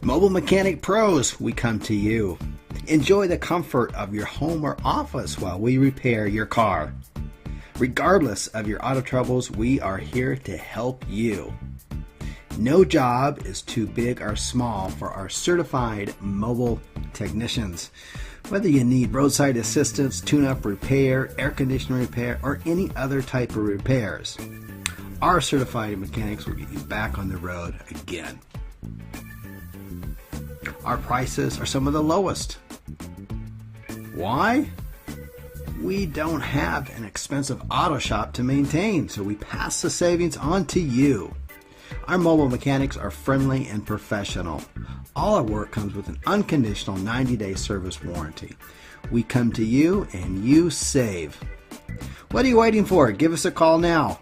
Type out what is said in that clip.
Mobile Mechanic Pros, we come to you. Enjoy the comfort of your home or office while we repair your car. Regardless of your auto troubles, we are here to help you. No job is too big or small for our certified mobile technicians. Whether you need roadside assistance, tune-up repair, air conditioner repair, or any other type of repairs, our certified mechanics will get you back on the road again. Our prices are some of the lowest. Why? We don't have an expensive auto shop to maintain, so we pass the savings on to you. Our mobile mechanics are friendly and professional. All our work comes with an unconditional 90-day service warranty. We come to you and you save. What are you waiting for? Give us a call now.